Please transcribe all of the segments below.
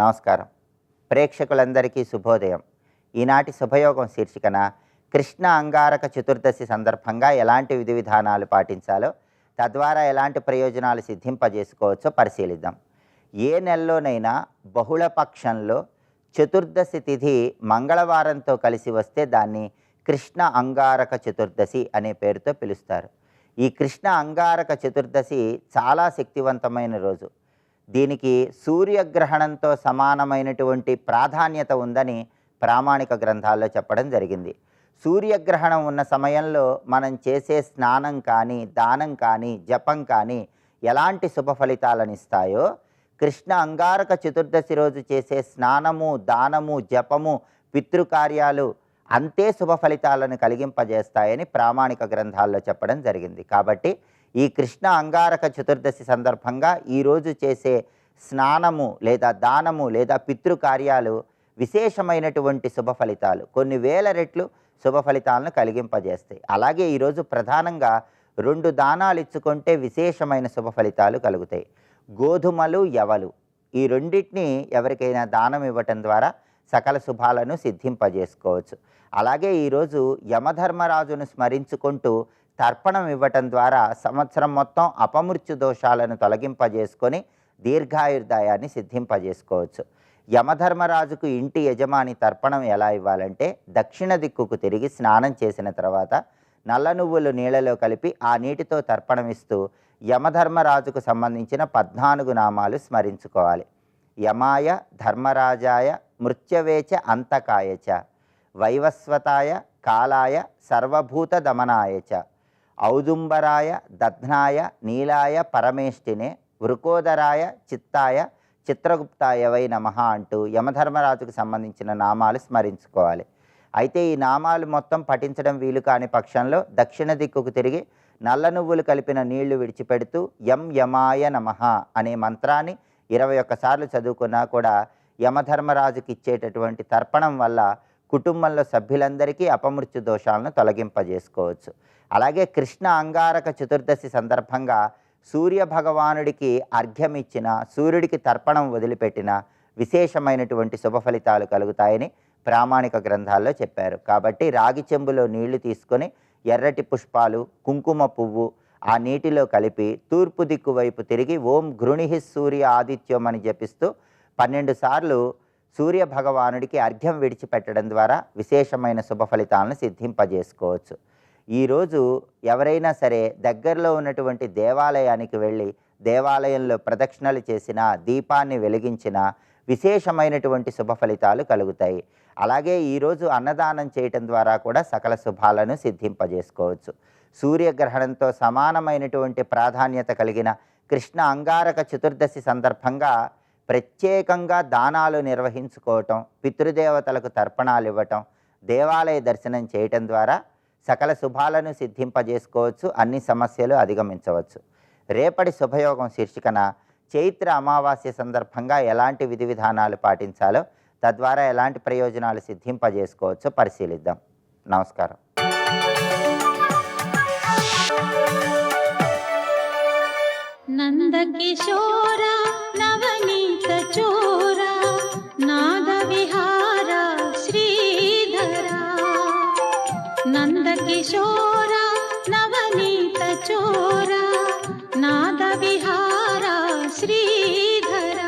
నమస్కారం. ప్రేక్షకులందరికీ శుభోదయం. ఈనాటి శుభయోగం శీర్షికన కృష్ణ అంగారక చతుర్దశి సందర్భంగా ఎలాంటి విధి విధానాలు పాటించాలో, తద్వారా ఎలాంటి ప్రయోజనాలు సిద్ధింపజేసుకోవచ్చో పరిశీలిద్దాం. ఏ నెలలోనైనా బహుళపక్షంలో చతుర్దశి తిథి మంగళవారంతో కలిసి వస్తే దాన్ని కృష్ణ అంగారక చతుర్దశి అనే పేరుతో పిలుస్తారు. ఈ కృష్ణ అంగారక చతుర్దశి చాలా శక్తివంతమైన రోజు. దీనికి సూర్యగ్రహణంతో సమానమైనటువంటి ప్రాధాన్యత ఉందని ప్రామాణిక గ్రంథాల్లో చెప్పడం జరిగింది. సూర్యగ్రహణం ఉన్న సమయంలో మనం చేసే స్నానం కానీ, దానం కానీ, జపం కానీ ఎలాంటి శుభ ఫలితాలను ఇస్తాయో, కృష్ణ అంగారక చతుర్దశి రోజు చేసే స్నానము, దానము, జపము, పితృకార్యాలు అంతే శుభ ఫలితాలను కలిగింపజేస్తాయని ప్రామాణిక గ్రంథాల్లో చెప్పడం జరిగింది. కాబట్టి ఈ కృష్ణ అంగారక చతుర్దశి సందర్భంగా ఈరోజు చేసే స్నానము లేదా దానము లేదా పితృకార్యాలు విశేషమైనటువంటి శుభ ఫలితాలు, కొన్ని వేల రెట్లు శుభ ఫలితాలను కలిగింపజేస్తాయి. అలాగే ఈరోజు ప్రధానంగా 2 దానాలు ఇచ్చుకుంటే విశేషమైన శుభ ఫలితాలు కలుగుతాయి. గోధుమలు, యవలు ఈ రెండింటినీ ఎవరికైనా దానం ఇవ్వటం ద్వారా సకల శుభాలను సిద్ధింపజేసుకోవచ్చు. అలాగే ఈరోజు యమధర్మరాజును స్మరించుకుంటూ తర్పణం ఇవ్వటం ద్వారా సంవత్సరం మొత్తం అపమృత్యు దోషాలను తొలగింపజేసుకొని దీర్ఘాయుర్దాయాన్ని సిద్ధింపజేసుకోవచ్చు. యమధర్మరాజుకు ఇంటి యజమాని తర్పణం ఎలా ఇవ్వాలంటే, దక్షిణ దిక్కుకు తిరిగి స్నానం చేసిన తర్వాత నల్ల నువ్వులు నీళ్ళలో కలిపి ఆ నీటితో తర్పణం ఇస్తూ యమధర్మరాజుకు సంబంధించిన 14 నామాలు స్మరించుకోవాలి. యమాయ ధర్మరాజాయ మృత్యవేచ అంతకాయచ వైవస్వతాయ కాలాయ సర్వభూత దమనాయచ ఔదుంబరాయ దధ్నాయ నీలాయ పరమేష్టినే వృకోదరాయ చిత్తాయ చిత్రగుప్తాయ వై నమః అంటూ యమధర్మరాజుకు సంబంధించిన నామాలు స్మరించుకోవాలి. అయితే ఈ నామాలు మొత్తం పఠించడం వీలు కాని పక్షంలో దక్షిణ దిక్కుకు తిరిగి నల్ల నువ్వులు కలిపిన నీళ్లు విడిచిపెడుతూ యం యమాయ నమః అనే మంత్రాన్ని 21 సార్లు చదువుకున్నా కూడా యమధర్మరాజుకి ఇచ్చేటటువంటి తర్పణం వల్ల కుటుంబంలో సభ్యులందరికీ అపమృత్యు దోషాలను తొలగింపజేసుకోవచ్చు. అలాగే కృష్ణ అంగారక చతుర్దశి సందర్భంగా సూర్య భగవానుడికి అర్ఘ్యం ఇచ్చిన, సూర్యుడికి తర్పణం వదిలిపెట్టిన విశేషమైనటువంటి శుభ ఫలితాలు కలుగుతాయని ప్రామాణిక గ్రంథాల్లో చెప్పారు. కాబట్టి రాగి చెంబులో నీళ్లు తీసుకొని ఎర్రటి పుష్పాలు, కుంకుమ పువ్వు ఆ నీటిలో కలిపి తూర్పు దిక్కు వైపు తిరిగి ఓం గృణిహి సూర్య ఆదిత్యం అని జపిస్తూ 12 సార్లు సూర్య భగవానుడికి అర్ఘ్యం విడిచిపెట్టడం ద్వారా విశేషమైన శుభ ఫలితాలను సిద్ధింపజేసుకోవచ్చు. ఈరోజు ఎవరైనా సరే దగ్గరలో ఉన్నటువంటి దేవాలయానికి వెళ్ళి దేవాలయంలో ప్రదక్షిణలు చేసిన, దీపాన్ని వెలిగించిన విశేషమైనటువంటి శుభ ఫలితాలు కలుగుతాయి. అలాగే ఈరోజు అన్నదానం చేయటం ద్వారా కూడా సకల శుభాలను సిద్ధింపజేసుకోవచ్చు. సూర్యగ్రహణంతో సమానమైనటువంటి ప్రాధాన్యత కలిగిన కృష్ణ అంగారక చతుర్దశి సందర్భంగా ప్రత్యేకంగా దానాలు నిర్వహించుకోవటం, పితృదేవతలకు తర్పణాలు ఇవ్వటం, దేవాలయ దర్శనం చేయటం ద్వారా సకల శుభాలను సిద్ధింపజేసుకోవచ్చు, అన్ని సమస్యలు అధిగమించవచ్చు. రేపటి శుభయోగం శీర్షికన చైత్ర అమావాస్య సందర్భంగా ఎలాంటి విధి విధానాలు పాటించాలో, తద్వారా ఎలాంటి ప్రయోజనాలు సిద్ధింపజేసుకోవచ్చో పరిశీలిద్దాం. నమస్కారం. నందకిశోర నవనీత చోర నాద విహార శ్రీధర నందకిశోర నవనీత చోర నాద విహార శ్రీధర.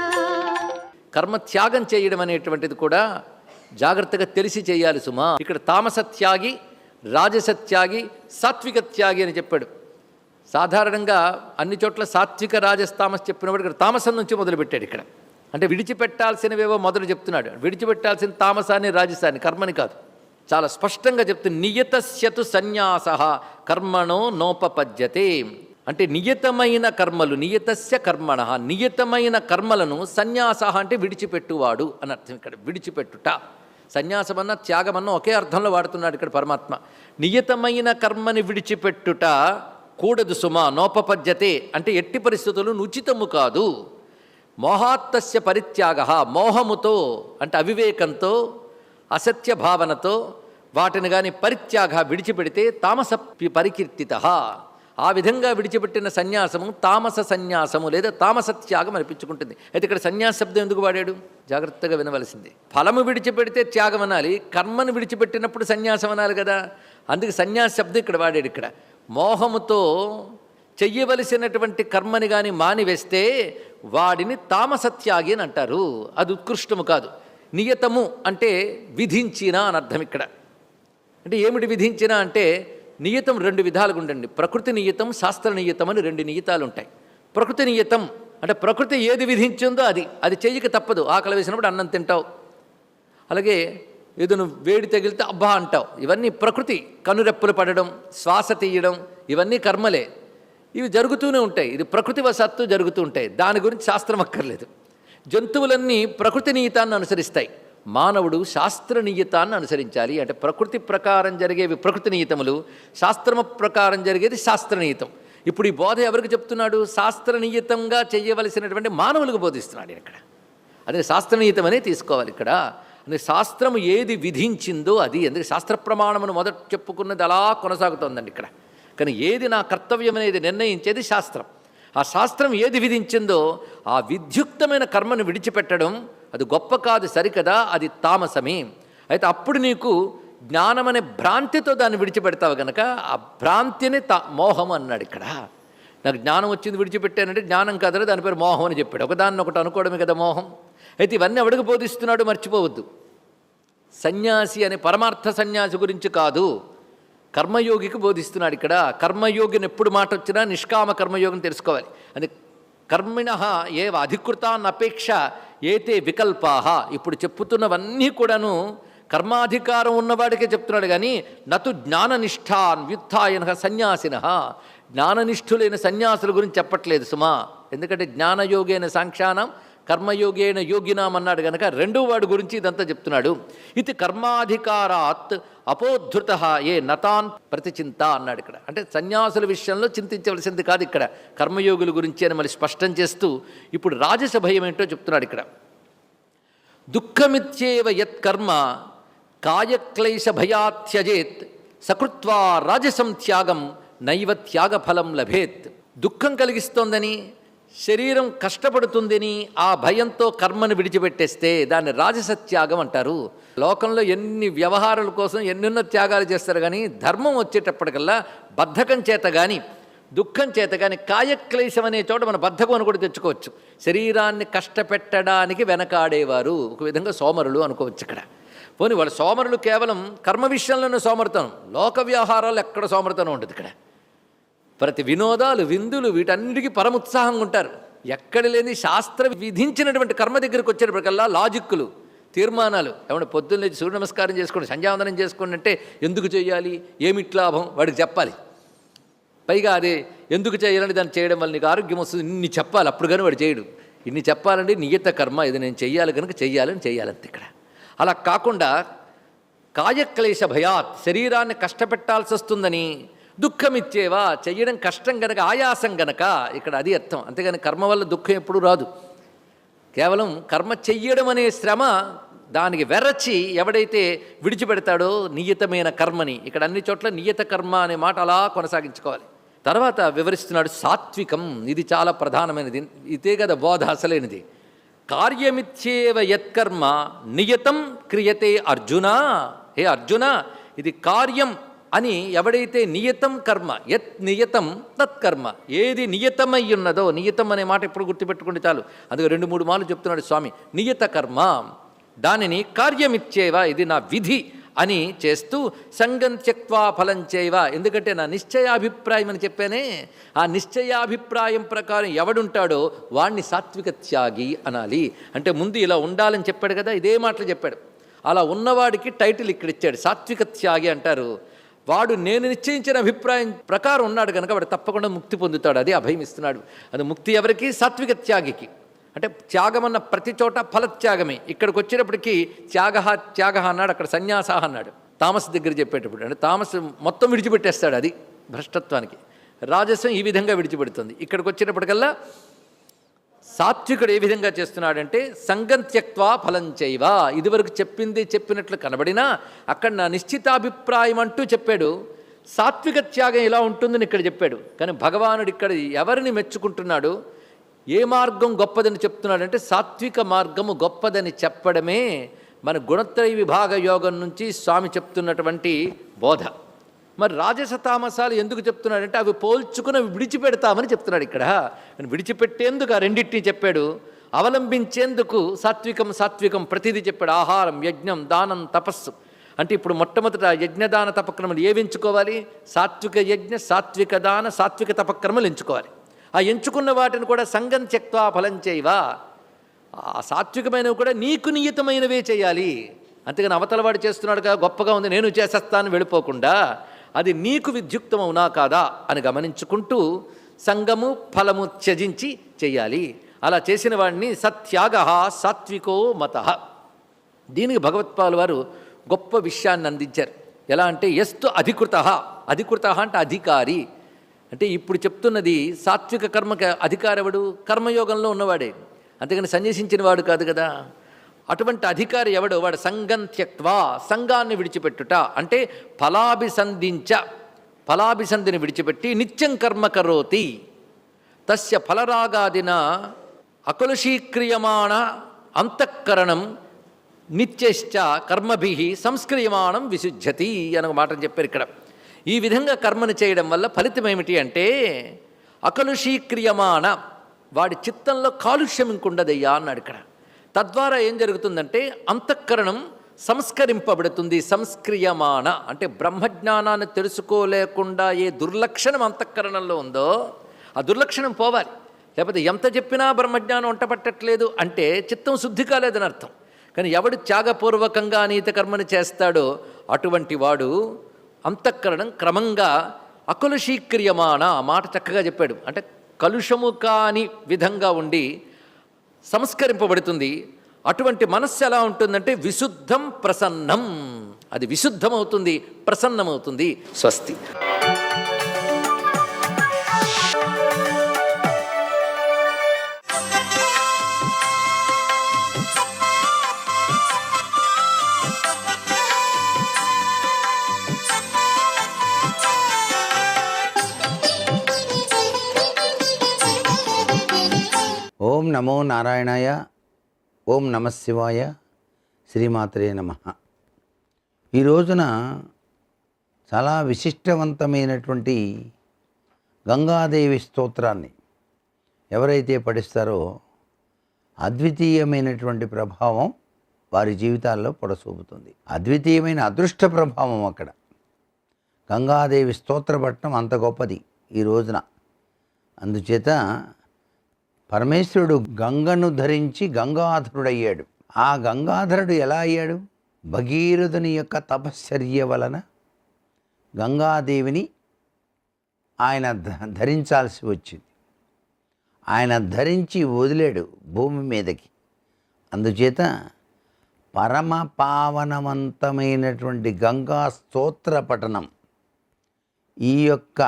కర్మత్యాగం చేయడం అనేటువంటిది కూడా జాగ్రత్తగా తెలిసి చేయాలి సుమా. ఇక్కడ తామసత్యాగి, రాజసత్యాగి, సాత్విక త్యాగి అని చెప్పాడు. సాధారణంగా అన్ని చోట్ల సాత్విక రాజస్తామస్ చెప్పినప్పుడు ఇక్కడ తామసం నుంచి మొదలుపెట్టాడు. ఇక్కడ అంటే విడిచిపెట్టాల్సినవేవో మొదలు చెప్తున్నాడు. విడిచిపెట్టాల్సిన తామసాన్ని, రాజసాన్ని, కర్మని కాదు. చాలా స్పష్టంగా చెప్తుంది. నియతస్యతు సన్యాస కర్మణో నోపపద్యతే అంటే నియతమైన కర్మలు, నియతస్య కర్మణ, నియతమైన కర్మలను సన్యాస అంటే విడిచిపెట్టువాడు అని అర్థం. ఇక్కడ విడిచిపెట్టుట, సన్యాసమన్న త్యాగమన్న ఒకే అర్థంలో వాడుతున్నాడు ఇక్కడ పరమాత్మ. నియతమైన కర్మని విడిచిపెట్టుట కూడదు సుమా. నోపపద్యతే అంటే ఎట్టి పరిస్థితులు ఉచితము కాదు. మోహాత్తస్య పరిత్యాగ, మోహముతో అంటే అవివేకంతో, అసత్య భావనతో వాటిని కానీ పరిత్యాగ విడిచిపెడితే తామస పరికీర్తిత, ఆ విధంగా విడిచిపెట్టిన సన్యాసము తామస సన్యాసము లేదా తామసత్యాగం అనిపించుకుంటుంది. అయితే ఇక్కడ సన్యాస శబ్దం ఎందుకు వాడాడు? జాగ్రత్తగా వినవలసింది. ఫలము విడిచిపెడితే త్యాగం అనాలి, కర్మను విడిచిపెట్టినప్పుడు సన్యాసం అనాలి కదా. అందుకే సన్యాస శబ్దం ఇక్కడ వాడాడు. ఇక్కడ మోహముతో చెయ్యవలసినటువంటి కర్మని కానీ మానివేస్తే వాడిని తామసత్యాగి అని అంటారు. అది ఉత్కృష్టము కాదు. నియతము అంటే విధించిన అని అర్థం. ఇక్కడ అంటే ఏమిటి విధించిన అంటే నియతం రెండు విధాలుగా ఉండండి. ప్రకృతి నియతం, శాస్త్ర నియతం అని రెండు నియతాలు ఉంటాయి. ప్రకృతి నియతం అంటే ప్రకృతి ఏది విధించిందో అది చెయ్యక తప్పదు. ఆకలి వేసినప్పుడు అన్నం తింటావు, అలాగే ఏదో నువ్వు వేడి తగిలితే అబ్బా అంటావు. ఇవన్నీ ప్రకృతి. కనురెప్పులు పడడం, శ్వాస తీయడం, ఇవన్నీ కర్మలే. ఇవి జరుగుతూనే ఉంటాయి. ఇది ప్రకృతి వశత్తు జరుగుతూ ఉంటాయి. దాని గురించి శాస్త్రం అక్కర్లేదు. జంతువులన్నీ ప్రకృతి నియతాన్ని అనుసరిస్తాయి. మానవుడు శాస్త్ర నియతాన్ని అనుసరించాలి. అంటే ప్రకృతి ప్రకారం జరిగేవి ప్రకృతి నియతములు, శాస్త్రము ప్రకారం జరిగేది శాస్త్ర నియతం. ఇప్పుడు ఈ బోధ ఎవరికి చెప్తున్నాడు? శాస్త్ర నియతంగా చేయవలసినటువంటి మానవులకు బోధిస్తున్నాడు ఇక్కడ. అదే శాస్త్ర నియతమనే తీసుకోవాలి ఇక్కడ. అంటే శాస్త్రము ఏది విధించిందో అది. అందుకే శాస్త్ర ప్రమాణమును మొదట చెప్పుకున్నది అలా కొనసాగుతోందండి ఇక్కడ. కానీ ఏది నా కర్తవ్యం అనేది నిర్ణయించేది శాస్త్రం. ఆ శాస్త్రం ఏది విధించిందో ఆ విద్యుక్తమైన కర్మను విడిచిపెట్టడం అది గొప్ప కాదు, సరికదా, అది తామసమే. అయితే అప్పుడు నీకు జ్ఞానం అనే భ్రాంతితో దాన్ని విడిచిపెడతావు కనుక ఆ భ్రాంతిని మోహం అన్నాడు ఇక్కడ. నాకు జ్ఞానం వచ్చింది విడిచిపెట్టానంటే జ్ఞానం కదరా, దాని పేరు మోహం అని చెప్పాడు. ఒకదాన్ని ఒకటి అనుకోవడమే కదా మోహం. అయితే ఇవన్నీ ఎవడికి బోధిస్తున్నాడు మర్చిపోవద్దు. సన్యాసి అనే పరమార్థ సన్యాసి గురించి కాదు, కర్మయోగికి బోధిస్తున్నాడు ఇక్కడ. కర్మయోగిని ఎప్పుడు మాట వచ్చినా నిష్కామ కర్మయోగం తెలుసుకోవాలి. అది కర్మిణః ఏవ అధికృతాన్నపేక్ష ఏతే వికల్పాహ. ఇప్పుడు చెప్పుతున్నవన్నీ కూడాను కర్మాధికారం ఉన్నవాడికే చెప్తున్నాడు కానీ నతు జ్ఞాననిష్టాన్ వ్యుత్థాయన సన్యాసినః. జ్ఞాననిష్ఠులైన సన్యాసుల గురించి చెప్పట్లేదు సుమా. ఎందుకంటే జ్ఞానయోగైన సాంఖ్యానం కర్మయోగేన యోగినాం అన్నాడు కనుక రెండో వాడి గురించి ఇదంతా చెప్తున్నాడు. ఇది కర్మాధికారాత్ అపోద్ధృత ఏ నతాన్ ప్రతిచింత అన్నాడు ఇక్కడ. అంటే సన్యాసుల విషయంలో చింతించవలసింది కాదు ఇక్కడ, కర్మయోగుల గురించి అని మళ్ళీ స్పష్టం చేస్తూ ఇప్పుడు రాజస భయం ఏంటో చెప్తున్నాడు ఇక్కడ. దుఃఖమిత్యేవ యత్కర్మ కాయక్లైశ భయాత్యజేత్ సకృత్వా రాజసం త్యాగం నైవ త్యాగఫలం లభేత్. దుఃఖం కలిగిస్తోందని, శరీరం కష్టపడుతుందని ఆ భయంతో కర్మను విడిచిపెట్టేస్తే దాన్ని రాజసత్యాగం అంటారు. లోకంలో ఎన్ని వ్యవహారాల కోసం ఎన్నెన్నో త్యాగాలు చేస్తారు కానీ ధర్మం వచ్చేటప్పటికల్లా బద్ధకం చేత కానీ దుఃఖం చేత కానీ కాయక్లేశం అనే చోట మన బద్ధకం అని కూడా తెచ్చుకోవచ్చు. శరీరాన్ని కష్టపెట్టడానికి వెనకాడేవారు ఒక విధంగా సోమరులు అనుకోవచ్చు ఇక్కడ. పోనీ వాళ్ళు సోమరులు కేవలం కర్మ విషయంలోనే సోమర్తనం, లోక వ్యవహారాలు ఎక్కడ సోమర్తనం ఉంటుంది ఇక్కడ. ప్రతి వినోదాలు, విందులు, వీటన్నిటికీ పరముత్సాహంగా ఉంటారు. ఎక్కడ లేని శాస్త్ర విధించినటువంటి కర్మ దగ్గరికి వచ్చేటప్పటికల్లా లాజిక్కులు, తీర్మానాలు. ఏమంటే పొద్దున్న లేచి సూర్య నమస్కారం చేసుకోండి, సంధ్యావందనం చేసుకోండి అంటే ఎందుకు చేయాలి, ఏమిటి లాభం వాడికి చెప్పాలి. పైగా అదే ఎందుకు చేయాలని దాన్ని చేయడం వల్ల నీకు ఆరోగ్యం వస్తుంది ఇన్ని చెప్పాలి, అప్పుడు కానీ వాడు చేయడు. ఇన్ని చెప్పాలండి నియత కర్మ, ఇది నేను చెయ్యాలి కనుక చెయ్యాలంతే ఇక్కడ. అలా కాకుండా కాయక్లేశ భయాత్ శరీరాన్ని కష్టపెట్టాల్సి వస్తుందని, దుఃఖమిచ్చేవా చెయ్యడం కష్టం గనక, ఆయాసం గనక ఇక్కడ అది అర్థం. అంతేగాని కర్మ వల్ల దుఃఖం ఎప్పుడూ రాదు. కేవలం కర్మ చెయ్యడం అనే శ్రమ దానికి వెరచి ఎవడైతే విడిచిపెడతాడో నియతమైన కర్మని, ఇక్కడ అన్ని చోట్ల నియత కర్మ అనే మాట అలా కొనసాగించుకోవాలి. తర్వాత వివరిస్తున్నాడు సాత్వికం. ఇది చాలా ప్రధానమైనది, ఇదే కదా బోధ అసలైనది. కార్యమిత్యేవ యత్కర్మ నియతం క్రియతే అర్జున. హే అర్జున, ఇది కార్యం అని ఎవడైతే నియతం కర్మ, యత్ నియతం తత్కర్మ, ఏది నియతమై ఉన్నదో, నియతం అనే మాట ఎప్పుడు గుర్తుపెట్టుకుంటే చాలు. అందుకే 2-3 మార్లు చెప్తున్నాడు స్వామి. నియత కర్మ దానిని కార్యమిచ్చేవ, ఇది నా విధి అని చేస్తూ సంగం త్యక్వా ఫలం చేయవ. ఎందుకంటే నా నిశ్చయాభిప్రాయం అని చెప్పానే, ఆ నిశ్చయాభిప్రాయం ప్రకారం ఎవడుంటాడో వాణ్ణి సాత్విక త్యాగి అనాలి. అంటే ముందు ఇలా ఉండాలని చెప్పాడు కదా, ఇదే మాటలు చెప్పాడు. అలా ఉన్నవాడికి టైటిల్ ఇక్కడ ఇచ్చాడు, సాత్విక త్యాగి అంటారు. వాడు నేను నిశ్చయించిన అభిప్రాయం ప్రకారం ఉన్నాడు కనుక వాడు తప్పకుండా ముక్తి పొందుతాడు. అది అభయం ఇస్తున్నాడు. అది ముక్తి ఎవరికి? సాత్విక త్యాగికి. అంటే త్యాగం అన్న ప్రతి చోట ఫలత్యాగమే. ఇక్కడికి వచ్చేటప్పటికి త్యాగ అన్నాడు, అక్కడ సన్యాస అన్నాడు. తామస్ దగ్గర చెప్పేటప్పుడు అంటే తామస్ మొత్తం విడిచిపెట్టేస్తాడు, అది భ్రష్టత్వానికి. రాజస్వం ఈ విధంగా విడిచిపెడుతుంది. ఇక్కడికి వచ్చేటప్పటికల్లా సాత్వికుడు ఏ విధంగా చేస్తున్నాడంటే సంగం త్యక్వా ఫలం చేయవ. ఇదివరకు చెప్పినట్లు కనబడినా అక్కడ నా నిశ్చితాభిప్రాయం అంటూ చెప్పాడు. సాత్విక త్యాగం ఇలా ఉంటుందని ఇక్కడ చెప్పాడు. కానీ భగవానుడు ఇక్కడ ఎవరిని మెచ్చుకుంటున్నాడు, ఏ మార్గం గొప్పదని చెప్తున్నాడంటే సాత్విక మార్గము గొప్పదని చెప్పడమే మన గుణత్రయ విభాగ యోగం నుంచి స్వామి చెప్తున్నటువంటి బోధ. మరి రాజస తామసాలు ఎందుకు చెప్తున్నాడంటే అవి పోల్చుకుని విడిచిపెడతామని చెప్తున్నాడు ఇక్కడ. విడిచిపెట్టేందుకు ఆ రెండింటినీ చెప్పాడు, అవలంబించేందుకు సాత్వికం ప్రతిదీ చెప్పాడు. ఆహారం, యజ్ఞం, దానం, తపస్సు. అంటే ఇప్పుడు మొట్టమొదట యజ్ఞదాన తపక్రమలు ఏవి ఎంచుకోవాలి? సాత్విక యజ్ఞ, సాత్విక దాన, సాత్విక తపక్రమలు ఎంచుకోవాలి. ఆ ఎంచుకున్న వాటిని కూడా సంగం త్యక్త్వా ఫలం చేయవా, ఆ సాత్వికమైనవి కూడా నీకు నియతమైనవే చేయాలి. అంతేగాని అవతలవాడు చేస్తున్నాడుగా గొప్పగా ఉంది నేను చేసేస్తాను వెళ్ళిపోకుండా, అది నీకు విద్యుక్తమవునా కాదా అని గమనించుకుంటూ సంగము ఫలము త్యజించి చేయాలి. అలా చేసిన వాడిని సత్యాగ సాత్వికో మత. దీనికి భగవత్పాల్ వారు గొప్ప విషయాన్ని అందించారు. ఎలా అంటే ఎస్తు అధికృత అంటే అధికారి. అంటే ఇప్పుడు చెప్తున్నది సాత్విక కర్మకి అధికారెవడు? కర్మయోగంలో ఉన్నవాడే, అంతేగాని సన్యసించిన వాడు కాదు కదా. అటువంటి అధికారి ఎవడు? వాడు సంగం త్యక్త్వా, సంఘాన్ని విడిచిపెట్టుట అంటే ఫలాభిసంధిని విడిచిపెట్టి నిత్యం కర్మ కరోతి తస్య ఫలరాగాదిన అకలుషీక్రియమాణ అంతఃకరణం నిత్యశ్చ కర్మభి సంస్క్రియమాణం విశుజ్యతి అనే మాటను చెప్పారు ఇక్కడ. ఈ విధంగా కర్మను చేయడం వల్ల ఫలితం ఏమిటి అంటే అకలుషీక్రియమాణ, వాడి చిత్తంలో కాలుష్యం ఇంకుండదయ్యా అన్నాడు ఇక్కడ. తద్వారా ఏం జరుగుతుందంటే అంతఃకరణం సంస్కరింపబడుతుంది. సంస్క్రియమాణ అంటే బ్రహ్మజ్ఞానాన్ని తెలుసుకోలేకుండా ఏ దుర్లక్షణం అంతఃకరణంలో ఉందో ఆ దుర్లక్షణం పోవాలి. లేకపోతే ఎంత చెప్పినా బ్రహ్మజ్ఞానం వంటపట్టట్లేదు అంటే చిత్తం శుద్ధి కాలేదని అర్థం. కానీ ఎవడు త్యాగపూర్వకంగా అనీత కర్మని చేస్తాడో అటువంటి వాడు అంతఃకరణం క్రమంగా అకలుషీక్రియమాణ, ఆ మాట చక్కగా చెప్పాడు. అంటే కలుషము కాని విధంగా ఉండి సంస్కరింపబడుతుంది. అటువంటి మనస్సు ఎలా ఉంటుందంటే విశుద్ధం ప్రసన్నం, అది విశుద్ధమవుతుంది, ప్రసన్నమవుతుంది. స్వస్తి. ఓం నమో నారాయణాయ, ఓం నమః శివాయ, శ్రీమాత్రే నమః. ఈ రోజున చాలా విశిష్టవంతమైనటువంటి గంగాదేవి స్తోత్రాన్ని ఎవరైతే పఠిస్తారో అద్వితీయమైనటువంటి ప్రభావం వారి జీవితాల్లో పొడసూపుతుంది. అద్వితీయమైన అదృష్ట ప్రభావం అక్కడ. గంగాదేవి స్తోత్రపట్టణం అంత గొప్పది ఈ రోజున. అందుచేత పరమేశ్వరుడు గంగను ధరించి గంగాధరుడయ్యాడు. ఆ గంగాధరుడు ఎలా అయ్యాడు? భగీరథుని యొక్క తపశ్చర్య వలన గంగాదేవిని ఆయన ధరించాల్సి వచ్చింది. ఆయన ధరించి వదిలాడు భూమి మీదకి. అందుచేత పరమ పావనవంతమైనటువంటి గంగా స్తోత్ర పఠనం ఈ యొక్క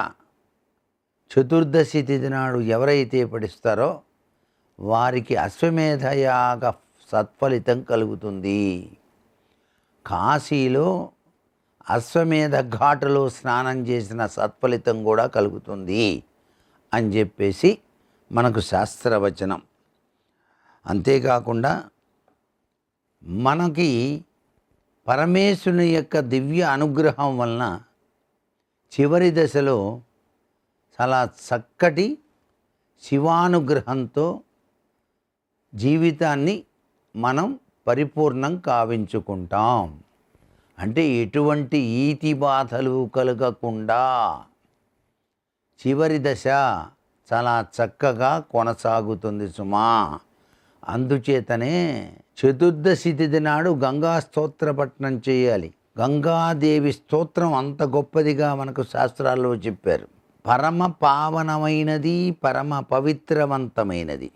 చతుర్దశి తిథి నాడు ఎవరైతే పఠిస్తారో వారికి అశ్వమేధయాగ సత్ఫలితం కలుగుతుంది. కాశీలో అశ్వమేధ ఘాటులో స్నానం చేసిన సత్ఫలితం కూడా కలుగుతుంది అని చెప్పేసి మనకు శాస్త్రవచనం. అంతేకాకుండా మనకి పరమేశ్వరుని యొక్క దివ్య అనుగ్రహం వలన చివరి దశలో చాలా చక్కటి శివానుగ్రహంతో జీవితాన్ని మనం పరిపూర్ణం కావించుకుంటాం. అంటే ఎటువంటి ఈతి బాధలు కలగకుండా చివరి దశ చాలా చక్కగా కొనసాగుతుంది సుమా. అందుచేతనే చతుర్దశి తిథి నాడు గంగా స్తోత్ర పఠనం చేయాలి. గంగాదేవి స్తోత్రం అంత గొప్పదిగా మనకు శాస్త్రాల్లో చెప్పారు. పరమ పావనమైనది, పరమ పవిత్రవంతమైనది.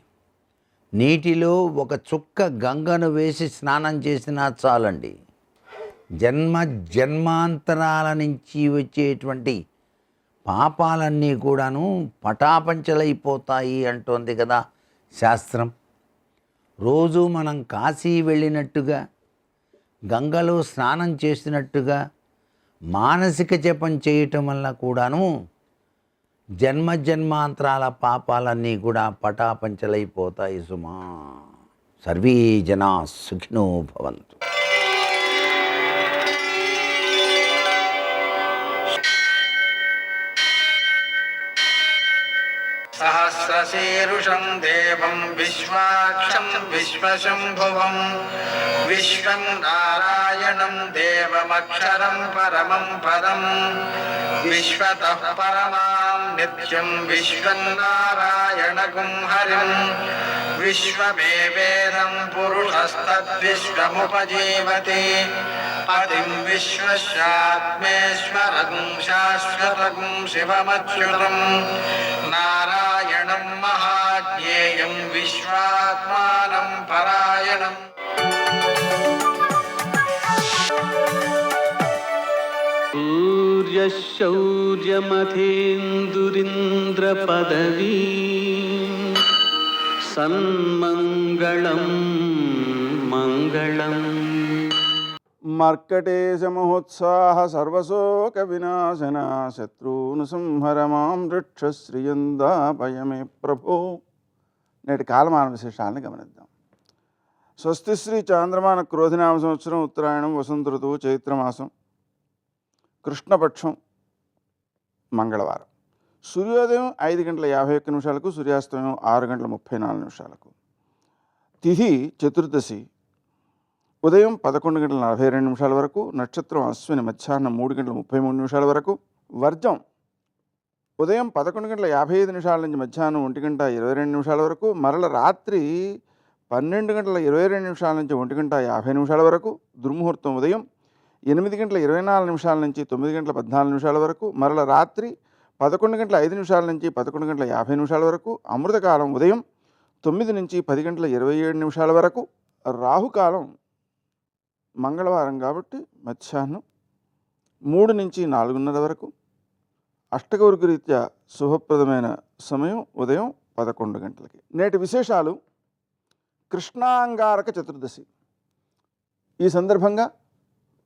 నీటిలో ఒక చుక్క గంగను వేసి స్నానం చేసినా చాలండి, జన్మాంతరాల నుంచి వచ్చేటువంటి పాపాలన్నీ కూడాను పటాపంచలైపోతాయి అంటోంది కదా శాస్త్రం. రోజు మనం కాశీ వెళ్ళినట్టుగా, గంగలో స్నానం చేసినట్టుగా మానసిక జపం చేయటం వల్ల కూడాను జన్మ జన్మాంతరాల పాపాలన్నీ కూడా పటాపంచలైపోతాయి సుమా. సర్వే జనా సుఖినో భవంతు. సహస్రశీరుషం దేవం విశ్వాక్షం విశ్వశంభువం విశ్వం నారాయణం దేవమక్షరం పరమం పదం విశ్వతః పరమాం నిత్యం విశ్వం నారాయణగుం హరిం విశ్వమేవేదం పురుషస్తద్విశ్వముపజీవతి పతిం విశ్వస్యాత్మేశ్వరం శాశ్వతం శివమచ్యుతం నారాయణం మహాజ్ఞేయం విశ్వాత్మానం పరాయణం. సూర్యశౌర్యమథేందురింద్రపదవీ సన్మంగళం మంగళం. మర్కటేశమహోత్సాహ సర్వశోక వినాశన శత్రూను సంహర మాం రక్ష శ్రియందాపయమే ప్రభో. నేటి కాలమాన విశేషాలను గమనిద్దాం. స్వస్తి శ్రీ చాంద్రమాన క్రోధినామ సంవత్సరం ఉత్తరాయణం వసంత ఋతువు చైత్రమాసం కృష్ణపక్షం మంగళవారం. సూర్యోదయం 5:51 సూర్యాస్తమయం 6:34. తిథి చతుర్దశి ఉదయం 11:42 వరకు. నక్షత్రం అశ్విని మధ్యాహ్నం 3:33 వరకు. వర్జం ఉదయం 11:55 నుంచి మధ్యాహ్నం 1:22 వరకు. మరల రాత్రి 12:22 నుంచి 1:50 వరకు. దుర్ముహూర్తం ఉదయం 8:24 నుంచి 9:14 వరకు. మరల రాత్రి 11:05 నుంచి 11:50 వరకు. అమృతకాలం ఉదయం 9 నుంచి 10:27 వరకు. రాహుకాలం మంగళవారం కాబట్టి మధ్యాహ్నం 3 నుంచి 4:30 వరకు. అష్టకౌరిక రీత్యా శుభప్రదమైన సమయం ఉదయం 11 గంటలకి. నేటి విశేషాలు. కృష్ణాంగారక చతుర్దశి. ఈ సందర్భంగా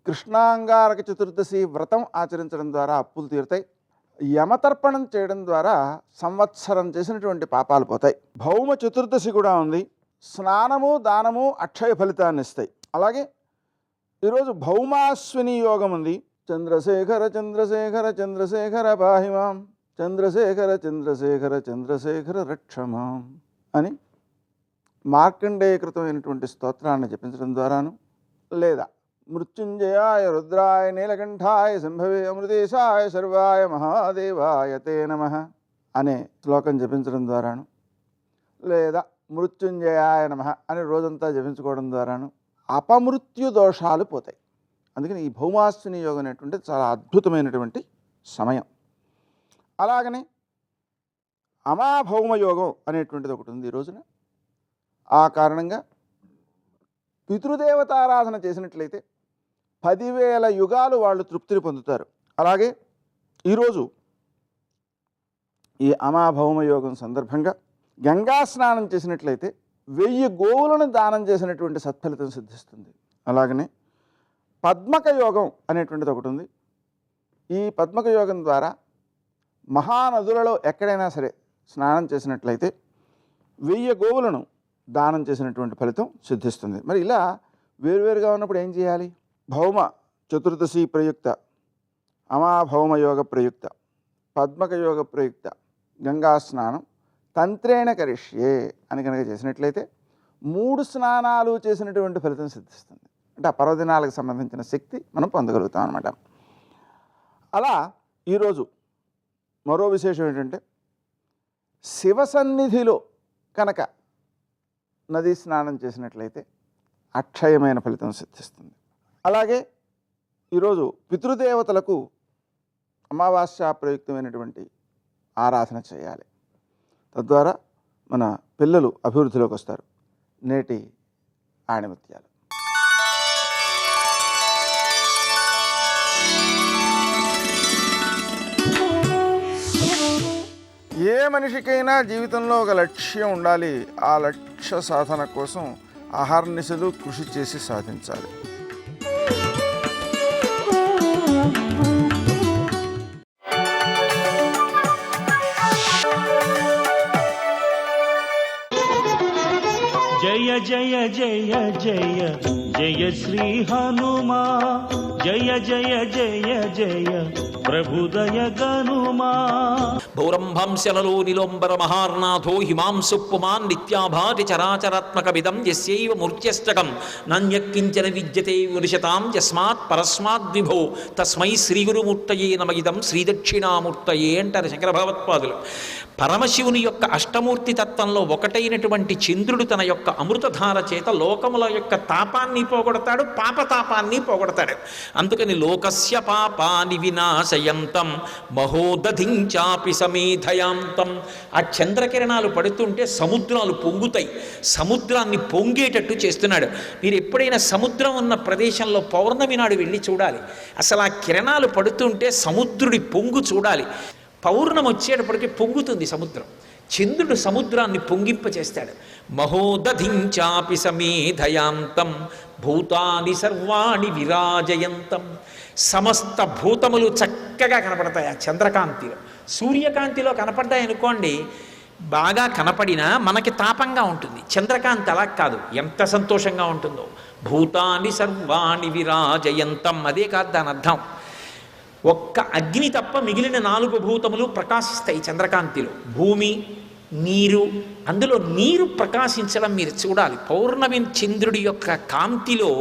కృష్ణాంగారక చతుర్దశి వ్రతం ఆచరించడం ద్వారా అప్పులు తీరుతాయి. యమతర్పణం చేయడం ద్వారా సంవత్సరం చేసినటువంటి పాపాలు పోతాయి. భౌమ చతుర్దశి కూడా ఉంది. స్నానము దానము అక్షయ ఫలితాన్ని ఇస్తాయి. అలాగే ఈరోజు భౌమాశ్విని యోగం ఉంది. చంద్రశేఖర చంద్రశేఖర చంద్రశేఖర పాహిమాం చంద్రశేఖర చంద్రశేఖర చంద్రశేఖర రక్షమాం అని మార్కండేయకృతమైనటువంటి స్తోత్రాన్ని జపించడం ద్వారాను, లేదా మృత్యుంజయాయ రుద్రాయ నీలకంఠాయ సంభవే అమృతేశాయ సర్వాయ మహాదేవాయ తే నమః అనే శ్లోకం జపించడం ద్వారాను, లేదా మృత్యుంజయాయ నమః అని రోజంతా జపించుకోవడం ద్వారాను అపమృత్యు దోషాలు పోతాయి. అందుకని ఈ భౌమాశ్విని యోగం అనేటువంటిది చాలా అద్భుతమైనటువంటి సమయం. అలాగనే అమాభౌమ యోగం అనేటువంటిది ఒకటి ఉంది ఈ రోజున. ఆ కారణంగా పితృదేవతారాధన చేసినట్లయితే 10,000 యుగాలు వాళ్ళు తృప్తిని పొందుతారు. అలాగే ఈరోజు ఈ అమాభౌమ యోగం సందర్భంగా గంగా స్నానం చేసినట్లయితే 1000 గోవులను దానం చేసినటువంటి సత్ఫలితం సిద్ధిస్తుంది. అలాగనే పద్మక యోగం అనేటువంటిది ఒకటి ఉంది. ఈ పద్మక యోగం ద్వారా మహానదులలో ఎక్కడైనా సరే స్నానం చేసినట్లయితే 1000 గోవులను దానం చేసినటువంటి ఫలితం సిద్ధిస్తుంది. మరి ఇలా వేరువేరుగా ఉన్నప్పుడు ఏం చేయాలి? భౌమ చతుర్దశి ప్రయుక్త, అమాభౌమ యోగ ప్రయుక్త, పద్మక యోగ ప్రయుక్త గంగా స్నానం తంత్రేణ కరిష్యే అని కనుక చేసినట్లయితే 3 స్నానాలు చేసినటువంటి ఫలితం సిద్ధిస్తుంది. అంటే ఆ పర్వదినాలకు సంబంధించిన శక్తి మనం పొందగలుగుతాం అన్నమాట. అలా ఈరోజు మరో విశేషం ఏంటంటే, శివ సన్నిధిలో కనుక నదీ స్నానం చేసినట్లయితే అక్షయమైన ఫలితం సిద్ధిస్తుంది. అలాగే ఈరోజు పితృదేవతలకు అమావాస్య ప్రయుక్తమైనటువంటి ఆరాధన చేయాలి. తద్వారా మన పిల్లలు అభివృద్ధిలోకి వస్తారు. నేటి ఆణిముత్యాలు. ఏ మనిషికైనా జీవితంలో ఒక లక్ష్యం ఉండాలి. ఆ లక్ష్య సాధన కోసం అహర్నిశలు కృషి చేసి సాధించాలి. జయ జయ జయ జయ శ్రీ హనుమా జయ జయ జయ జయ ప్రభుదయ గనుమా. భౌరంభంశనలో నిలోంబర మహార్నాథో హిమాంశు పుమాన్ నిత్యాభాతి చరాచరాత్మకమిదం యస్యైవ మూర్త్యష్టకం నాణ్యక్కించన విద్యతే విరుషతాం యస్మాత్ పరస్మాద్విభో తస్మై శ్రీగురుమూర్తయే నమయిదం శ్రీదక్షిణామూర్తయే అంటారు శంకర భగవత్పాదులు. పరమశివుని యొక్క అష్టమూర్తి తత్వంలో ఒకటైనటువంటి చంద్రుడు తన యొక్క అమృతధార చేత లోకముల యొక్క తాపాన్ని పోగొడతాడు, పాపతాపాన్ని పోగొడతాడు. అందుకని లోకస్య పాపాని వినాశయంతం మహోదధించాపి సమేధయాంతం. ఆ చంద్రకిరణాలు పడుతుంటే సముద్రాలు పొంగుతాయి, సముద్రాన్ని పొంగేటట్టు చేస్తున్నాడు. మీరు ఎప్పుడైనా సముద్రం ఉన్న ప్రదేశంలో పౌర్ణమి నాడు వెళ్ళి చూడాలి. అసలు ఆ కిరణాలు పడుతుంటే సముద్రుడి పొంగు చూడాలి. పౌర్ణమి వచ్చేటప్పటికి పొంగుతుంది సముద్రం. చంద్రుడు సముద్రాన్ని పొంగింపచేస్తాడు. మహోదధించాపి సమేధయాంతం భూతాని సర్వాణి విరాజయంతం. సమస్త భూతములు చక్కగా కనపడతాయి ఆ చంద్రకాంతిలో. సూర్యకాంతిలో కనపడ్డాయి అనుకోండి, బాగా కనపడినా మనకి తాపంగా ఉంటుంది. చంద్రకాంతి అలా కాదు, ఎంత సంతోషంగా ఉంటుందో. భూతాని సర్వాణి విరాజయంతం, అదే కాదు దాని అర్థం. ఒక్క అగ్ని తప్ప మిగిలిన 4 భూతములు ప్రకాశిస్తాయి చంద్రకాంతిలో. భూమి, నీరు, అందులో నీరు ప్రకాశించడం మీరు చూడాలి. పౌర్ణమి చంద్రుడి యొక్క కాంతిలో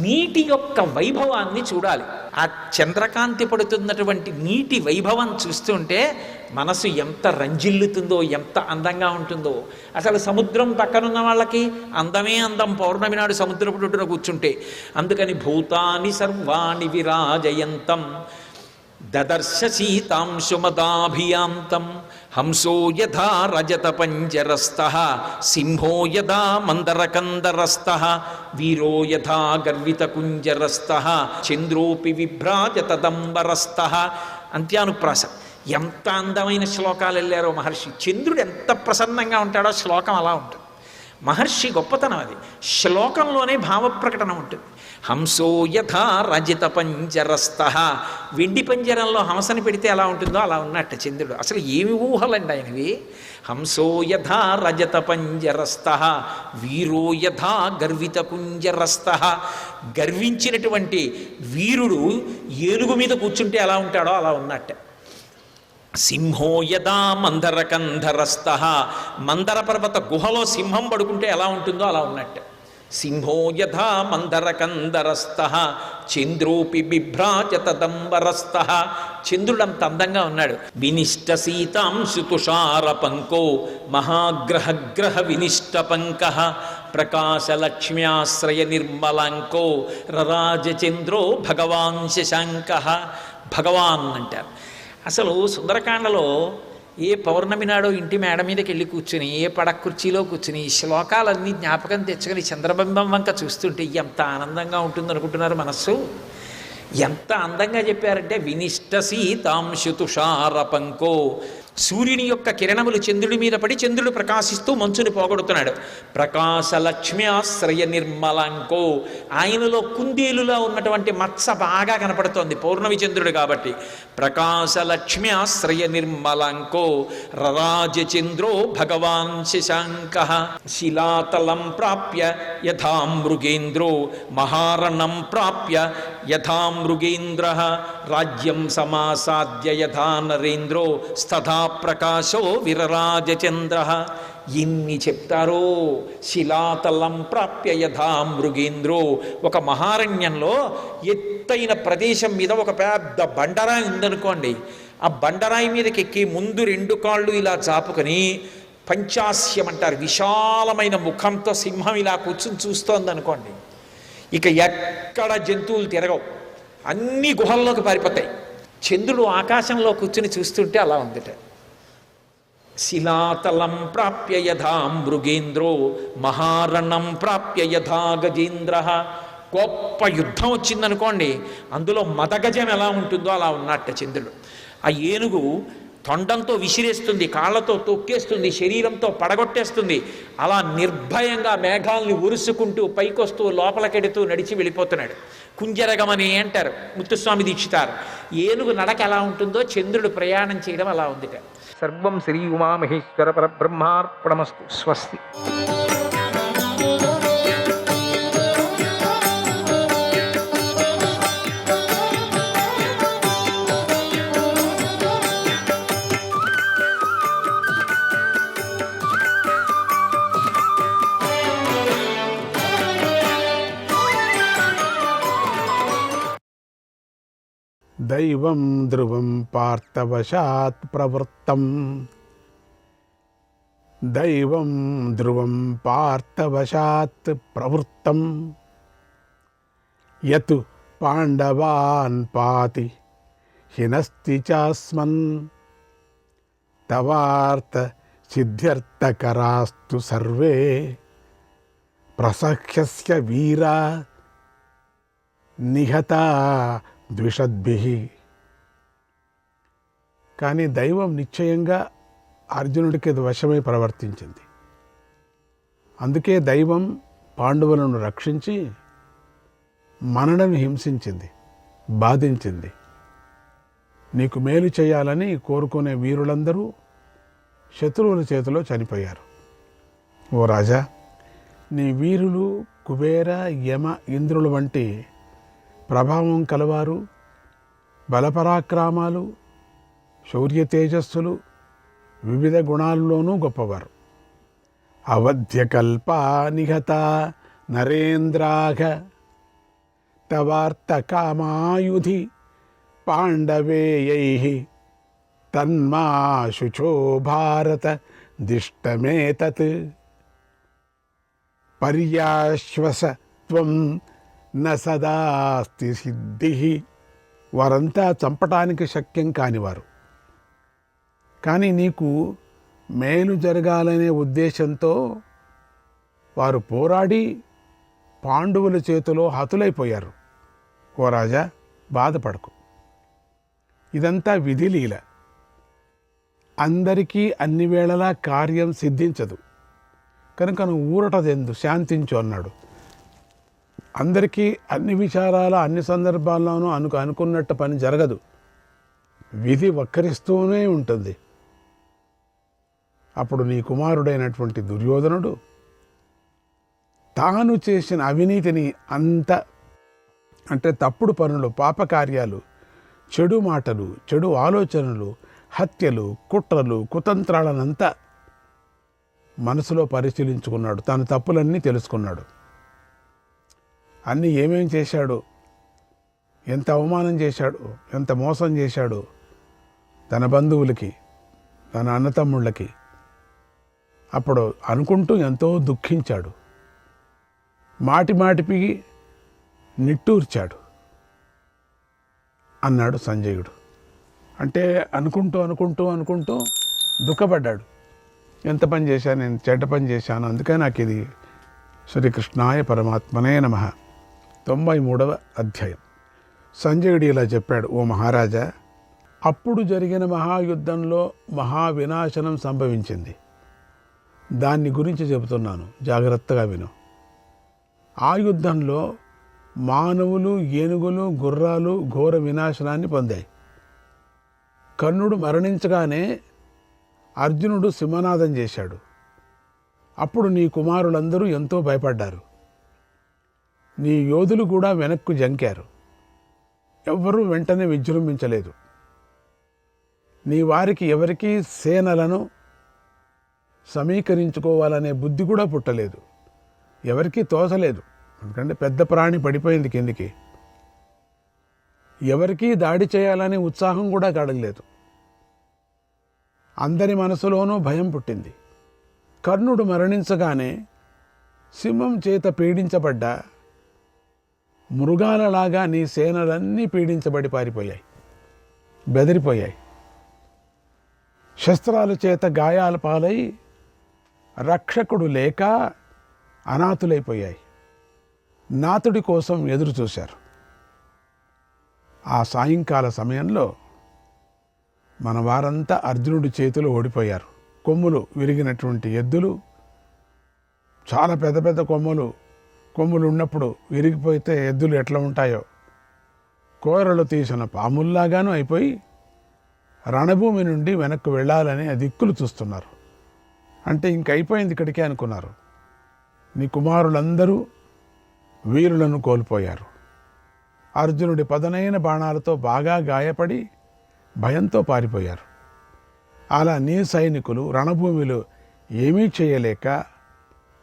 నీటి యొక్క వైభవాన్ని చూడాలి. ఆ చంద్రకాంతి పడుతున్నటువంటి నీటి వైభవం చూస్తుంటే మనసు ఎంత రంజిల్లుతుందో, ఎంత అందంగా ఉంటుందో. అసలు సముద్రం పక్కనున్న వాళ్ళకి అందమే అందం పౌర్ణమి నాడు సముద్రపు ఒడ్డున కూర్చుంటే. అందుకని భూతాని సర్వాణి విరాజయంతం దదర్శ సీతాంశుమదాభియాంతం హంసో యథా రజత పంజరస్తః సింహో యథా మందరకందరస్తః వీరో యథా గర్విత కుంజరస్తః చంద్రోపి విభ్రాజతదంబరస్తః. అంత్యానుప్రాస. ఎంత అందమైన శ్లోకాలు వెళ్ళారో మహర్షి. చంద్రుడు ఎంత ప్రసన్నంగా ఉంటాడో శ్లోకం అలా ఉంటుంది. మహర్షి గొప్పతనం అది. శ్లోకంలోనే భావప్రకటన ఉంటుంది. హంసో యథా రజిత పంజరస్తః. వెండి పంజరంలో హంసని పెడితే ఎలా ఉంటుందో అలా ఉన్నట్టు చంద్రుడు. అసలు ఏమి ఊహలండి ఆయనవి. హంసో యథా రజత పంజరస్తః వీరో యథా గర్విత కుంజరస్తః. గర్వించినటువంటి వీరుడు ఏనుగు మీద కూర్చుంటే ఎలా ఉంటాడో అలా ఉన్నట్టు. సింహో యదా మందరకంధరస్తః. మందర పర్వత గుహలో సింహం పడుకుంటే ఎలా ఉంటుందో అలా ఉన్నట్టు. సింహో యథా మందరకందరస్తః చంద్రోపి బిభ్రాజతదంబరస్తః. చంద్రుడు అంత అందంగా ఉన్నాడు. వినిష్ట సీతాంశు తుషార పంకో మహాగ్రహగ్రహ వినిష్ట పంకః ప్రకాశలక్ష్మ్యాశ్రయ నిర్మలాంకో రరాజచంద్రో భగవాన్ శశాంకః. భగవాన్ అంటారు. అసలు సుందరకాండలో ఏ పౌర్ణమి నాడో ఇంటి మేడ మీదకి వెళ్ళి కూర్చుని, ఏ పడక కుర్చీలో కూర్చుని ఈ శ్లోకాలన్నీ జ్ఞాపకం తెచ్చుకొని చంద్రబింబం వంక చూస్తుంటే ఎంత ఆనందంగా ఉంటుందనుకుంటున్నారు మనస్సు. ఎంత అందంగా చెప్పారంటే వినిష్ట సీతాంశు తుషార పంకో. సూర్యుని యొక్క కిరణములు చంద్రుడి మీద పడి చంద్రుడు ప్రకాశిస్తూ మంచుని పోగొడుతున్నాడు. ప్రకాశలక్ష్మ్యాశ్రయ నిర్మలాంకో. ఆయనలో కుందేలులా ఉన్నటువంటి మత్స బాగా కనపడుతోంది పౌర్ణమి చంద్రుడు కాబట్టి. ప్రకాశలక్ష్మ్యాశ్రయ నిర్మలాంకో రరాజచంద్రో భగవాన్ శశాంకః. శిలాతలం ప్రాప్య యథా మృగేంద్రో మహారణం ప్రాప్య యథా మృగేంద్రః రాజ్యం సమాసాద్య యథా నరేంద్రో స్తథా ప్రకాశో విరరాజచంద్రః. ఎన్ని చెప్తారో. శిలాతలం ప్రాప్య యథా మృగేంద్రో. ఒక మహారణ్యంలో ఎత్తైన ప్రదేశం మీద ఒక పెద్ద బండరాయి ఉందనుకోండి. ఆ బండరాయి మీదకి ఎక్కి ముందు 2 కాళ్ళు ఇలా చాపుకొని పంచాస్యం అంటారు, విశాలమైన ముఖంతో సింహం ఇలా కూర్చుని చూస్తోంది అనుకోండి. ఇక ఎక్కడ జంతువులు తిరగవు, అన్ని గుహల్లోకి పారిపోతాయి. చంద్రుడు ఆకాశంలో కూర్చుని చూస్తుంటే అలా ఉందిట. శిలాతలం ప్రాప్య యథా మృగేంద్రో మహారణం ప్రాప్య యథా గజేంద్రః. గొప్ప యుద్ధం వచ్చిందనుకోండి, అందులో మదగజం ఎలా ఉంటుందో అలా ఉన్నట్ట చంద్రుడు. ఆ ఏనుగు తొండంతో విసిరేస్తుంది, కాళ్ళతో తొక్కేస్తుంది, శరీరంతో పడగొట్టేస్తుంది. అలా నిర్భయంగా మేఘాల్ని ఉరుసుకుంటూ పైకొస్తూ లోపలికెడుతూ నడిచి వెళ్ళిపోతున్నాడు. కుంజరగమని అంటారు ముత్తుస్వామి దీక్షితారు. ఏనుగు నడక ఎలా ఉంటుందో చంద్రుడు ప్రయాణం చేయడం అలా ఉందిట. సర్వం శ్రీ ఉమామహేశ్వర పరబ్రహ్మార్పణమస్తు. స్వస్తి. దైవం ధ్రువం పార్థవశాత్ ప్రవృత్తం. దైవం ధ్రువం పార్థవశాత్ ప్రవృత్తం. యత్ పాండవాన్ పాతి హినస్తి చాస్మన్. తవార్త సిద్ధ్యర్థకరాస్తు సర్వే ప్రసఖ్యస్య వీరా నిహత ద్విషద్భిః. కానీ దైవం నిశ్చయంగా అర్జునుడికి అది వశమై ప్రవర్తించింది. అందుకే దైవం పాండవులను రక్షించి మనలను హింసించింది, బాధించింది. నీకు మేలు చేయాలని కోరుకునే వీరులందరూ శత్రువుల చేతిలో చనిపోయారు. ఓ రాజా, నీ వీరులు కుబేర, యమ, ఇంద్రుల వంటి ప్రభావం కలవారు, బలపరాక్రమాలు, శౌర్య తేజస్సులు, వివిధ గుణాల్లోనూ గొప్పవారు. అవధ్యకల్పా నిహత నరేంద్రాఘ తవార్త కామాయుధి పాండవేయైః తన్మా శుచో భారత దిష్టమేతత్. పర్యాశ్వస త్వం న సదాస్తి సిద్ధిః. వారంతా చంపటానికి శక్యం కానివారు, కానీ నీకు మేలు జరగాలనే ఉద్దేశంతో వారు పోరాడి పాండవుల చేతిలో హతులైపోయారు. ఓ రాజా, బాధపడకు. ఇదంతా విధిలీల. అందరికీ అన్ని వేళలా కార్యం సిద్ధించదు కనుక నువ్వు ఊరట చెందు, శాంతించు అన్నాడు. అందరికీ అన్ని విచారాల అన్ని సందర్భాల్లోనూ అనుకున్నట్టు పని జరగదు. విధి వక్రిస్తూనే ఉంటుంది. అప్పుడు నీ కుమారుడైనటువంటి దుర్యోధనుడు తాను చేసిన అవినీతిని అంటే తప్పుడు పనులు, పాపకార్యాలు, చెడు మాటలు, చెడు ఆలోచనలు, హత్యలు, కుట్రలు, కుతంత్రాలనంతా మనసులో పరిశీలించుకున్నాడు. తన తప్పులన్నీ తెలుసుకున్నాడు. అన్నీ ఏమేం చేశాడు, ఎంత అవమానం చేశాడు, ఎంత మోసం చేశాడు తన బంధువులకి, తన అన్నతమ్ముళ్ళకి. అప్పుడు అనుకుంటూ ఎంతో దుఃఖించాడు. మాటిమాటికి నిట్టూర్చాడు అన్నాడు సంజయుడు. అంటే అనుకుంటూ దుఃఖపడ్డాడు. ఎంత పని చేశాను, నేను చెడ్డ పని చేశాను, అందుకే నాకు ఇది. శ్రీకృష్ణాయ పరమాత్మనే నమః. 93వ అధ్యాయం. సంజయుడు ఇలా చెప్పాడు: ఓ మహారాజా, అప్పుడు జరిగిన మహాయుద్ధంలో మహావినాశనం సంభవించింది. దాన్ని గురించి చెబుతున్నాను, జాగ్రత్తగా విను. ఆ యుద్ధంలో మానవులు, ఏనుగులు, గుర్రాలు ఘోర వినాశనాన్ని పొందాయి. కర్ణుడు మరణించగానే అర్జునుడు సింహనాదం చేశాడు. అప్పుడు నీ కుమారులందరూ ఎంతో భయపడ్డారు. నీ యోధులు కూడా వెనక్కు జంకారు. ఎవ్వరూ వెంటనే విజృంభించలేదు. నీ వారికి ఎవరికీ సేనలను సమీకరించుకోవాలనే బుద్ధి కూడా పుట్టలేదు. ఎవరికీ తోచలేదు, ఎందుకంటే పెద్ద ప్రాణి పడిపోయింది కిందికి. ఎవరికీ దాడి చేయాలనే ఉత్సాహం కూడా కడగలేదు. అందరి మనసులోనూ భయం పుట్టింది. కర్ణుడు మరణించగానే సింహం చేత పీడించబడ్డ మృగాలలాగా నీ సేనలన్నీ పీడించబడి పారిపోయాయి, బెదిరిపోయాయి. శస్త్రాల చేత గాయాల పాలై రక్షకుడు లేక అనాథులైపోయాయి. నాతుడి కోసం ఎదురు చూశారు. ఆ సాయంకాల సమయంలో మన వారంతా అర్జునుడి చేతిలో ఓడిపోయారు. కొమ్ములు విరిగినటువంటి ఎద్దులు, చాలా పెద్ద పెద్ద కొమ్ములు ఉన్నప్పుడు విరిగిపోతే ఎద్దులు ఎట్లా ఉంటాయో, కోరలు తీసిన పాముల్లాగాను అయిపోయి రణభూమి నుండి వెనక్కు వెళ్ళాలని దిక్కులు చూస్తున్నారు. అంటే ఇంకైపోయింది ఇక్కడికే అనుకున్నారు. నీ కుమారులందరూ వీరులను కోల్పోయారు. అర్జునుడి పదునైన బాణాలతో బాగా గాయపడి భయంతో పారిపోయారు. అలా నీ సైనికులు రణభూమిలో ఏమీ చేయలేక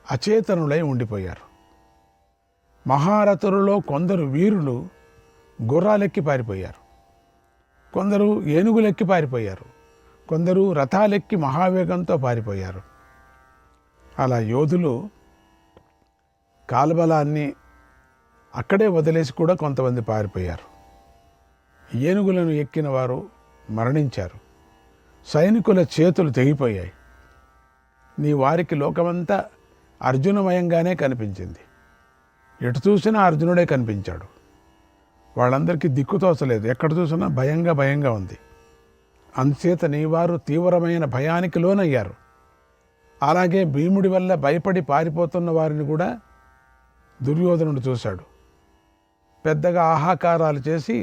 అచేతనులై ఉండిపోయారు. మహారథులలో కొందరు వీరులు గుర్రాలెక్కి పారిపోయారు. కొందరు ఏనుగులెక్కి పారిపోయారు, కొందరు రథాలెక్కి మహావేగంతో పారిపోయారు. అలా యోధులు కాల్బలాన్ని అక్కడే వదిలేసి కూడా కొంతమంది పారిపోయారు. ఏనుగులను ఎక్కిన వారు మరణించారు. సైనికుల చేతులు తెగిపోయాయి. నీ వారికి లోకమంతా అర్జునమయంగానే కనిపించింది. ఎటు చూసినా అర్జునుడే కనిపించాడు. వాళ్ళందరికీ దిక్కు తోచలేదు, ఎక్కడ చూసినా భయంగా ఉంది. అందుచేత నీ వారు తీవ్రమైన భయానికి లోనయ్యారు. అలాగే భీముడి వల్ల భయపడి పారిపోతున్న వారిని కూడా దుర్యోధనుడు చూశాడు. పెద్దగా ఆహాకారాలు చేసి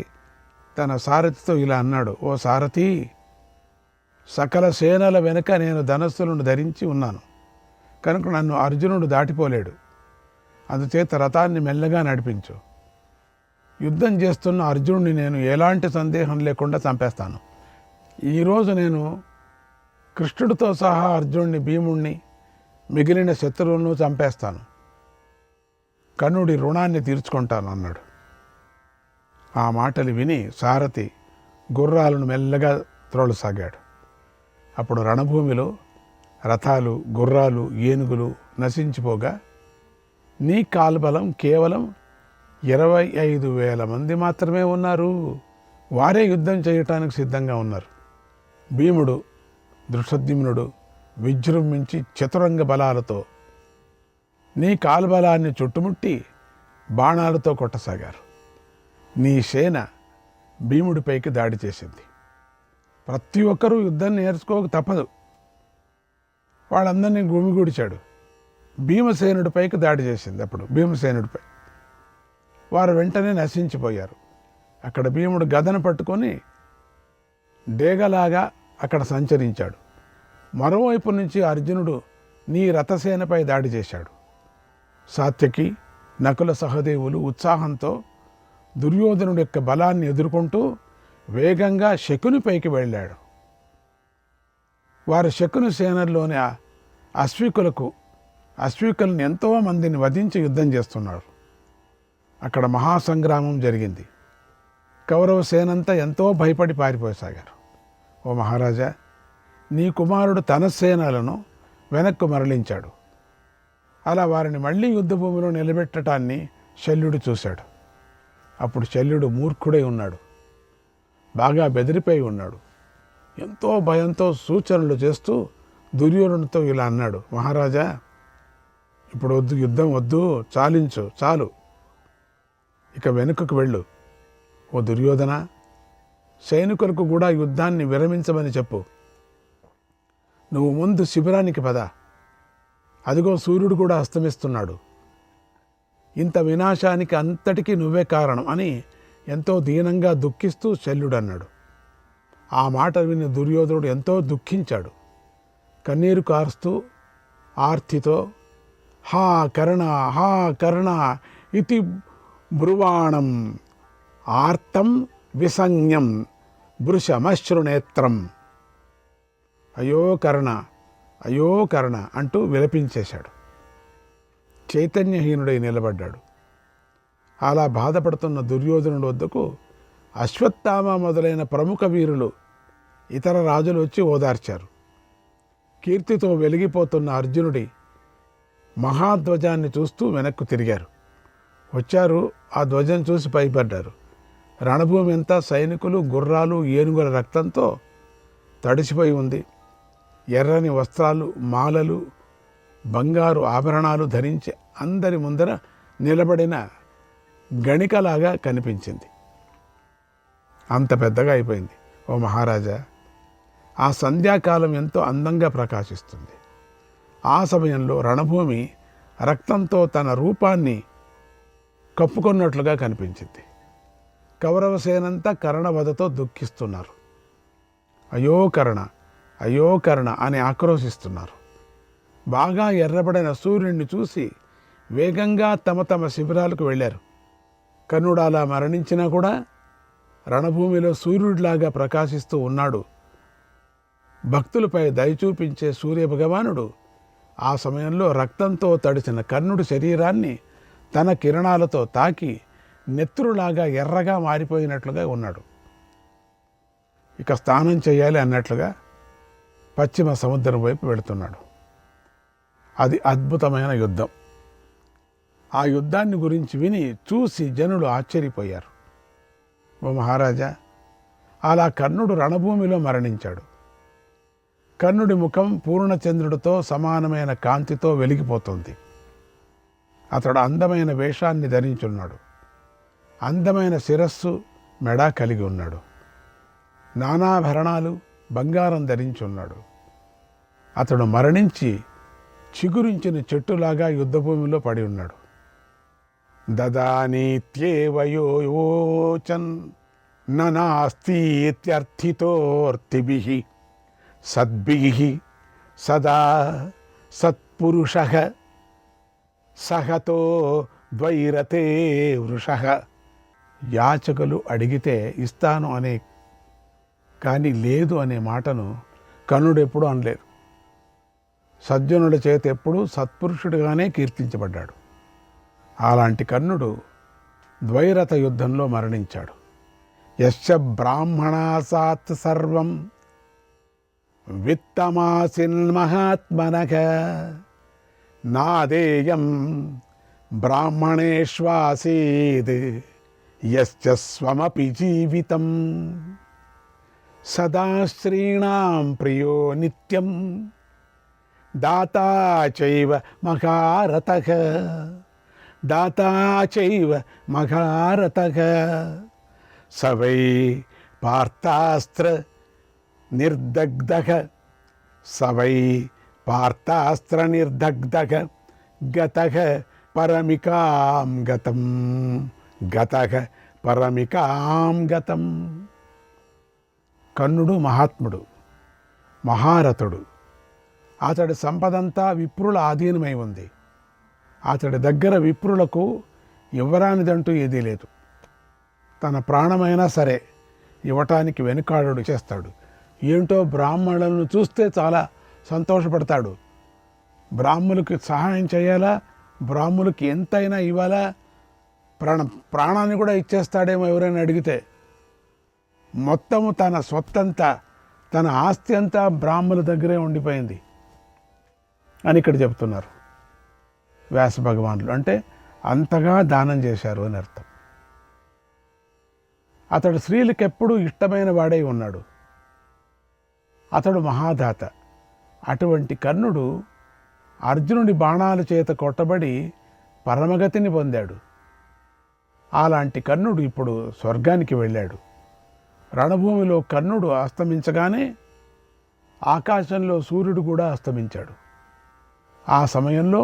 తన సారథితో ఇలా అన్నాడు, ఓ సారథి, సకల సేనల వెనుక నేను ధనస్సులను ధరించి ఉన్నాను కనుక నన్ను అర్జునుడు దాటిపోలేడు. అందుచేత రథాన్ని మెల్లగా నడిపించు. యుద్ధం చేస్తున్న అర్జునుడిని నేను ఎలాంటి సందేహం లేకుండా చంపేస్తాను. ఈరోజు నేను కృష్ణుడితో సహా అర్జునుడిని, భీముణ్ణి, మిగిలిన శత్రువులను చంపేస్తాను. కర్ణుడి రుణాన్ని తీర్చుకుంటాను అన్నాడు. ఆ మాటలు విని సారథి గుర్రాలను మెల్లగా త్రోలసాగాడు. అప్పుడు రణభూమిలో రథాలు, గుర్రాలు, ఏనుగులు నశించిపోగా నీ కాల్బలం కేవలం 25,000 మంది మాత్రమే ఉన్నారు. వారే యుద్ధం చేయటానికి సిద్ధంగా ఉన్నారు. భీముడు, దృష్టద్యుమ్నుడు విజృంభించి చతురంగ బలాలతో నీ కాల్బలాన్ని చుట్టుముట్టి బాణాలతో కొట్టసాగారు. నీ సేన భీముడిపైకి దాడి చేసింది. ప్రతి ఒక్కరూ యుద్ధం నేర్చుకోక తప్పదు. వాళ్ళందరినీ గుమిగూడిచాడు. భీమసేనుడిపైకి దాడి చేసింది. అప్పుడు భీమసేనుడిపై వారు వెంటనే నశించిపోయారు. అక్కడ భీముడు గదను పట్టుకొని డేగలాగా అక్కడ సంచరించాడు. మరోవైపు నుంచి అర్జునుడు నీ రథసేనపై దాడి చేశాడు. సాత్యకి, నకుల, సహదేవులు ఉత్సాహంతో దుర్యోధనుడి యొక్క బలాన్ని ఎదుర్కొంటూ వేగంగా శకునిపైకి వెళ్ళాడు. వారు శకుని సేనల్లోని అశ్వికులను ఎంతో మందిని వధించి యుద్ధం చేస్తున్నారు. అక్కడ మహాసంగ్రామం జరిగింది. కౌరవ సేనంతా ఎంతో భయపడి పారిపోసాగారు. ఓ మహారాజా, నీ కుమారుడు తన సేనలను వెనక్కు మరలించాడు. అలా వారిని మళ్ళీ యుద్ధభూమిలో నిలబెట్టడాన్ని శల్యుడు చూశాడు. అప్పుడు శల్యుడు మూర్ఖుడై ఉన్నాడు, బాగా బెదిరిపోయి ఉన్నాడు. ఎంతో భయంతో సూచనలు చేస్తూ దుర్యోధనుడితో ఇలా అన్నాడు, మహారాజా, ఇప్పుడు వద్దు, యుద్ధం వద్దు, చాలు, ఇక వెనుకకు వెళ్ళు. ఓ దుర్యోధన, సైనికులకు కూడా యుద్ధాన్ని విరమించమని చెప్పు. నువ్వు ముందు శిబిరానికి పద. అదిగో సూర్యుడు కూడా అస్తమిస్తున్నాడు. ఇంత వినాశానికి అంతటికీ నువ్వే కారణం అని ఎంతో దీనంగా దుఃఖిస్తూ శల్యుడు అన్నాడు. ఆ మాట విని దుర్యోధనుడు ఎంతో దుఃఖించాడు. కన్నీరు కారుస్తూ ఆర్తితో హా కర్ణ ఇతి బ్రువాణం ఆర్తం విసంజ్ఞం భృశమశ్రునేత్రం, అయ్యో కర్ణ అంటూ విలపించేశాడు. చైతన్యహీనుడై నిలబడ్డాడు. అలా బాధపడుతున్న దుర్యోధనుడి వద్దకు అశ్వత్థామ మొదలైన ప్రముఖ వీరులు, ఇతర రాజులు వచ్చి ఓదార్చారు. కీర్తితో వెలిగిపోతున్న అర్జునుడి మహాధ్వజాన్ని చూస్తూ వెనక్కు తిరిగారు. వచ్చారు, ఆ ధ్వజం చూసి భయపడ్డారు. రణభూమి అంతా సైనికులు, గుర్రాలు, ఏనుగుల రక్తంతో తడిసిపోయి ఉంది. ఎర్రని వస్త్రాలు, మాలలు, బంగారు ఆభరణాలు ధరించి అందరి ముందర నిలబడిన గణికలాగా కనిపించింది. అంత పెద్దగా అయిపోయింది. ఓ మహారాజా, ఆ సంధ్యాకాలం ఎంతో అందంగా ప్రకాశిస్తుంది. ఆ సమయంలో రణభూమి రక్తంతో తన రూపాన్ని కప్పుకొన్నట్లుగా కనిపించింది. కౌరవసేనంతా కర్ణవధతో దుఃఖిస్తున్నారు. అయ్యో కర్ణ అని ఆక్రోశిస్తున్నారు. బాగా ఎర్రబడిన సూర్యుడిని చూసి వేగంగా తమ తమ శిబిరాలకు వెళ్ళారు. కర్ణుడు అలా మరణించినా కూడా రణభూమిలో సూర్యుడిలాగా ప్రకాశిస్తూ ఉన్నాడు. భక్తులపై దయ చూపించే సూర్యభగవానుడు ఆ సమయంలో రక్తంతో తడిసిన కర్ణుడి శరీరాన్ని తన కిరణాలతో తాకి నెత్తురులాగా ఎర్రగా మారిపోయినట్లుగా ఉన్నాడు. ఇక స్నానం చేయాలి అన్నట్లుగా పశ్చిమ సముద్రం వైపు వెళుతున్నాడు. అది అద్భుతమైన యుద్ధం. ఆ యుద్ధాన్ని గురించి విని చూసి జనులు ఆశ్చర్యపోయారు. ఓ మహారాజా, అలా కర్ణుడు రణభూమిలో మరణించాడు. కర్ణుడి ముఖం పూర్ణచంద్రుడితో సమానమైన కాంతితో వెలిగిపోతుంది. అతడు అందమైన వేషాన్ని ధరించున్నాడు. అందమైన శిరస్సు, మెడ కలిగి ఉన్నాడు. నానాభరణాలు, బంగారం ధరించున్నాడు. అతడు మరణించి చిగురించిన చెట్టులాగా యుద్ధభూమిలో పడి ఉన్నాడు. దదానీత్యేవయోచన్ నాస్తిత్యర్థితోర్తిభిః సద్భిః సదా సత్పురుషః సహతో ద్వైరతే వృషః. యాచకులు అడిగితే ఇస్తాను అనే కానీ లేదు అనే మాటను కర్ణుడు ఎప్పుడూ అనలేదు. సజ్జనుల చేత ఎప్పుడూ సత్పురుషుడిగానే కీర్తించబడ్డాడు. అలాంటి కర్ణుడు ద్వైరథ యుద్ధంలో మరణించాడు. యశ్చ బ్రాహ్మణాసాత్ సర్వం విత్తమాసిన్మహాత్మనః నాదేయం బ్రాహ్మణేష్వాసీద్ యశ్చ స్వమపి జీవితం సదా శ్రీణాం ప్రియో నిత్యం దాతా చైవ మహారథః దాతా చైవ మహారథః స వై పార్థాస్త్ర నిర్దగ్ధః స వై పార్థాస్త్ర నిర్దగ్ధః గతః పరమికాం గతం గతః పరమికాం గతం. కర్ణుడు మహాత్ముడు, మహారథుడు. అతడి సంపదంతా విప్రుల ఆధీనమై ఉంది. అతడి దగ్గర విప్రులకు ఇవ్వరానిదంటూ ఏదీ లేదు. తన ప్రాణమైనా సరే ఇవ్వటానికి వెనుకాడు చేస్తాడు. ఏంటో బ్రాహ్మణులను చూస్తే చాలా సంతోషపడతాడు. బ్రాహ్మణులకి సహాయం చేయాలా, బ్రాహ్మణులకి ఎంతైనా ఇవ్వాలా, ప్రాణాన్ని కూడా ఇచ్చేస్తాడేమో ఎవరైనా అడిగితే. మొత్తము తన సొత్తంతా, తన ఆస్తి అంతా బ్రాహ్మణుల దగ్గరే ఉండిపోయింది అని ఇక్కడ చెప్తున్నారు వ్యాస భగవానులు. అంటే అంతగా దానం చేశారు అని అర్థం. అతడు స్త్రీలకు ఎప్పుడూ ఇష్టమైన వాడై ఉన్నాడు. అతడు మహాదాత. అటువంటి కర్ణుడు అర్జునుడి బాణాల చేత కొట్టబడి పరమగతిని పొందాడు. అలాంటి కర్ణుడు ఇప్పుడు స్వర్గానికి వెళ్ళాడు. రణభూమిలో కర్ణుడు అస్తమించగానే ఆకాశంలో సూర్యుడు కూడా అస్తమించాడు. ఆ సమయంలో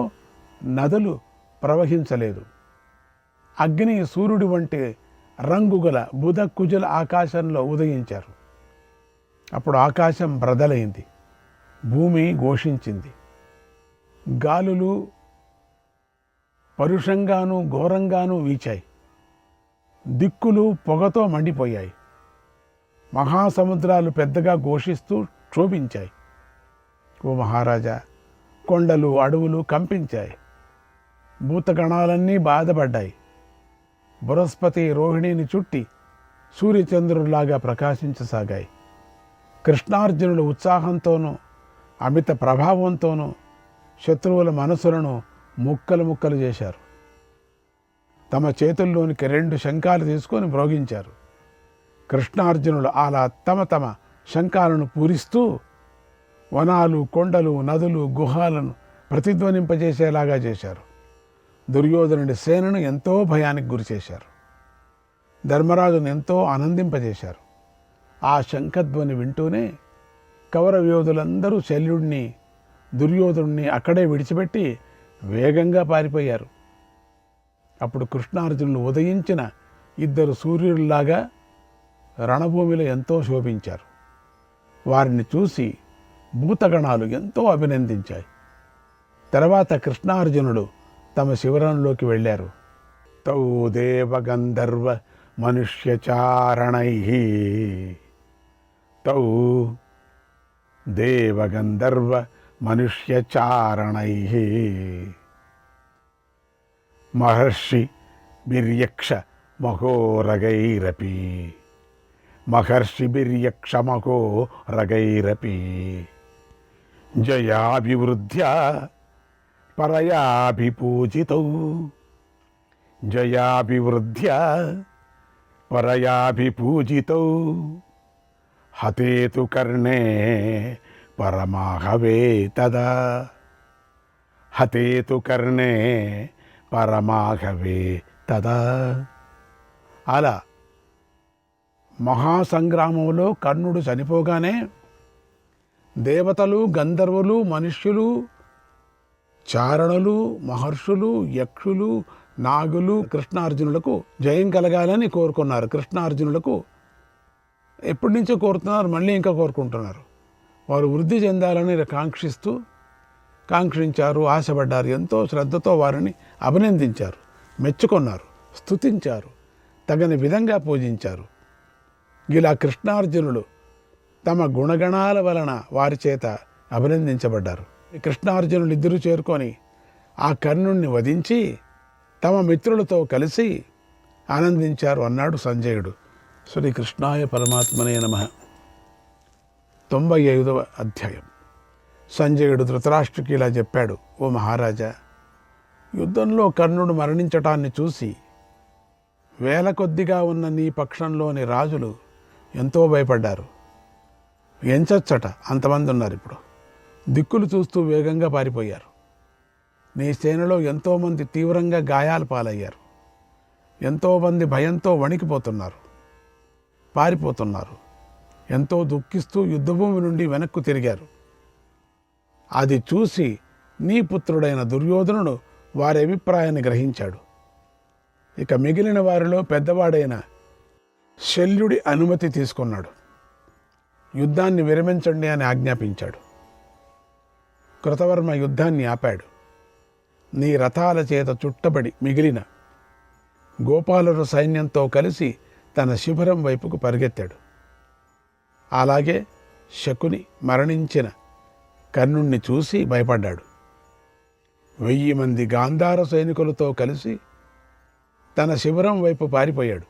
నదులు ప్రవహించలేదు. అగ్ని, సూర్యుడి వంటి రంగుగల బుధ కుజుల ఆకాశంలో ఉదయించారు. అప్పుడు ఆకాశం బ్రదలైంది, భూమి ఘోషించింది. గాలులు పరుషంగాను ఘోరంగాను వీచాయి. దిక్కులు పొగతో మండిపోయాయి. మహాసముద్రాలు పెద్దగా ఘోషిస్తూ క్షోభించాయి. ఓ మహారాజా, కొండలు అడవులు కంపించాయి. భూతగణాలన్నీ బాధపడ్డాయి. బృహస్పతి రోహిణిని చుట్టి సూర్యచంద్రులాగా ప్రకాశించసాగాయి. కృష్ణార్జునులు ఉత్సాహంతోనూ అమిత ప్రభావంతోనూ శత్రువుల మనసులను ముక్కలు ముక్కలు చేశారు. తమ చేతుల్లోనికి 2 శంఖాలు తీసుకొని మ్రోగించారు. కృష్ణార్జునులు అలా తమ తమ శంఖాలను పూరిస్తూ వనాలు, కొండలు, నదులు, గుహాలను ప్రతిధ్వనింపజేసేలాగా చేశారు. దుర్యోధనుడి సేనను ఎంతో భయానికి గురి చేశారు. ధర్మరాజును ఎంతో ఆనందింపజేశారు. ఆ శంఖధ్వని వింటూనే కౌరవ యోధులందరూ శల్యుడిని, దుర్యోధనుడిని అక్కడే విడిచిపెట్టి వేగంగా పారిపోయారు. అప్పుడు కృష్ణార్జునులు ఉదయించిన 2 సూర్యుల్లాగా రణభూమిలో ఎంతో శోభించారు. వారిని చూసి భూతగణాలు ఎంతో అభినందించాయి. తర్వాత కృష్ణార్జునుడు తమ శిబిరంలోకి వెళ్ళారు. తౌ దేవగంధర్వ మనుష్యచారణై తౌ దేవగంధర్వ మనుష్యచారణై మహర్షి బిర్యక్ష మహోరగైరపి మహర్షిభిర్యక్షమకో రగైరపి జయాభివృద్ధ్యా పరయాభిపూజితౌ జయాభివృద్ధ్యా పరయాభిపూజితౌ హతేతు కర్ణే పరమాహవే తదా హతేతు కర్ణే పరమాహవే తదా. అలా మహాసంగ్రామంలో కర్ణుడు చనిపోగానే దేవతలు, గంధర్వులు, మనుష్యులు, చారణులు, మహర్షులు, యక్షులు, నాగులు కృష్ణార్జునులకు జయం కలగాలని కోరుకున్నారు. కృష్ణార్జునులకు ఎప్పటి నుంచో కోరుతున్నారు, మళ్ళీ ఇంకా కోరుకుంటున్నారు. వారు వృద్ధి చెందాలని కాంక్షించారు, ఆశపడ్డారు. ఎంతో శ్రద్ధతో వారిని అభినందించారు, మెచ్చుకున్నారు, స్తుతించారు, తగని విధంగా పూజించారు. ఇలా కృష్ణార్జునులు తమ గుణగణాల వలన వారి చేత అభినందించబడ్డారు. కృష్ణార్జునులు ఇద్దరు చేరుకొని ఆ కర్ణుణ్ణి వధించి తమ మిత్రులతో కలిసి ఆనందించారు అన్నాడు సంజయుడు. శ్రీకృష్ణాయ పరమాత్మనే నమః. 95వ అధ్యాయం. సంజయుడు ధృతరాష్ట్రుకి ఇలా చెప్పాడు: ఓ మహారాజా, యుద్ధంలో కర్ణుడు మరణించటాన్ని చూసి వేల కొద్దిగా ఉన్న నీ పక్షంలోని రాజులు ఎంతో భయపడ్డారు. ఎంచొచ్చట అంతమంది ఉన్నారు. ఇప్పుడు దిక్కులు చూస్తూ వేగంగా పారిపోయారు. నీ సేనలో ఎంతోమంది తీవ్రంగా గాయాల పాలయ్యారు. ఎంతోమంది భయంతో వణికిపోతున్నారు, పారిపోతున్నారు. ఎంతో దుఃఖిస్తూ యుద్ధభూమి నుండి వెనక్కు తిరిగారు. అది చూసి నీ పుత్రుడైన దుర్యోధనుడు వారి అభిప్రాయాన్ని గ్రహించాడు. ఇక మిగిలిన వారిలో పెద్దవాడైన శల్యుడి అనుమతి తీసుకున్నాడు. యుద్ధాన్ని విరమించండి అని ఆజ్ఞాపించాడు. కృతవర్మ యుద్ధాన్ని ఆపాడు. నీ రథాల చేత చుట్టబడి మిగిలిన గోపాలుల సైన్యంతో కలిసి తన శిబిరం వైపుకు పరిగెత్తాడు. అలాగే శకుని మరణించిన కర్ణుణ్ణి చూసి భయపడ్డాడు. 1000 మంది గాంధార సైనికులతో కలిసి తన శిబిరం వైపు పారిపోయాడు.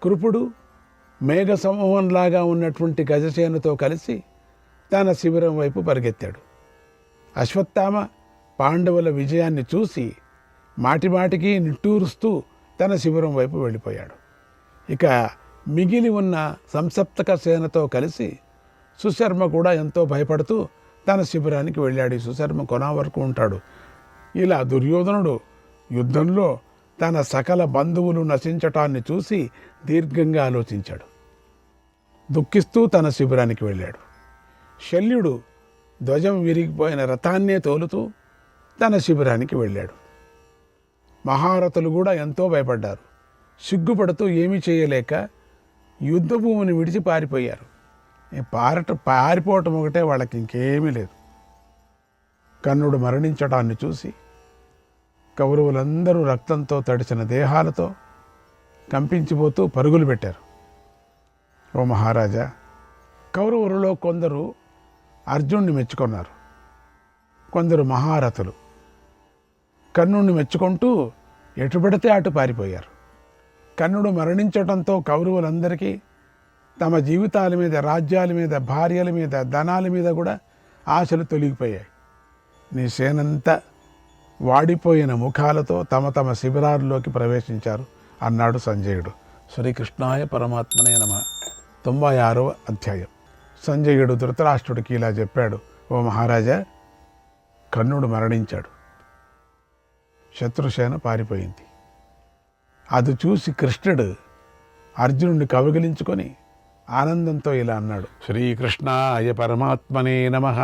కృపుడు మేఘ సమూహంలాగా ఉన్నటువంటి గజసేనతో కలిసి తన శిబిరం వైపు పరిగెత్తాడు. అశ్వత్థామ పాండవుల విజయాన్ని చూసి మాటిమాటికి నిట్టూరుస్తూ తన శిబిరం వైపు వెళ్ళిపోయాడు. ఇక మిగిలి ఉన్న సంసప్తక సేనతో కలిసి సుశర్మ కూడా ఎంతో భయపడుతూ తన శిబిరానికి వెళ్ళాడు. సుశర్మ కొన వరకు ఉంటాడు. ఇలా దుర్యోధనుడు యుద్ధంలో తన సకల బంధువులు నశించటాన్ని చూసి దీర్ఘంగా ఆలోచించాడు. దుఃఖిస్తూ తన శిబిరానికి వెళ్ళాడు. శల్యుడు ధ్వజం విరిగిపోయిన రథాన్నే తోలుతూ తన శిబిరానికి వెళ్ళాడు. మహారథులు కూడా ఎంతో భయపడ్డారు. సిగ్గుపడుతూ ఏమీ చేయలేక యుద్ధభూమిని విడిచి పారిపోయారు. పారిపోవటం ఒకటే వాళ్ళకి ఇంకేమీ లేదు. కర్ణుడు మరణించడాన్ని చూసి కౌరవులందరూ రక్తంతో తడిచిన దేహాలతో కంపించిపోతూ పరుగులు పెట్టారు. ఓ మహారాజా, కౌరవులలో కొందరు అర్జునుడిని మెచ్చుకున్నారు. కొందరు మహారథులు కర్ణుడిని మెచ్చుకుంటూ ఎటు పడితే అటు పారిపోయారు. కర్ణుడు మరణించడంతో కౌరవులందరికీ తమ జీవితాల మీద, రాజ్యాల మీద, భార్యల మీద, ధనాల మీద కూడా ఆశలు తొలగిపోయాయి. నీ సేనంతా వాడిపోయిన ముఖాలతో తమ తమ శిబిరాల్లోకి ప్రవేశించారు అన్నాడు సంజయుడు. శ్రీకృష్ణాయ పరమాత్మనే నమః. 96వ అధ్యాయం. సంజయుడు ధృతరాష్ట్రుడికి ఇలా చెప్పాడు: ఓ మహారాజా, కర్ణుడు మరణించాడు. శత్రుసేన పారిపోయింది. అది చూసి కృష్ణుడు అర్జునుడిని కౌగిలించుకొని ఆనందంతో ఇలా అన్నాడు: శ్రీకృష్ణాయ పరమాత్మనే నమః.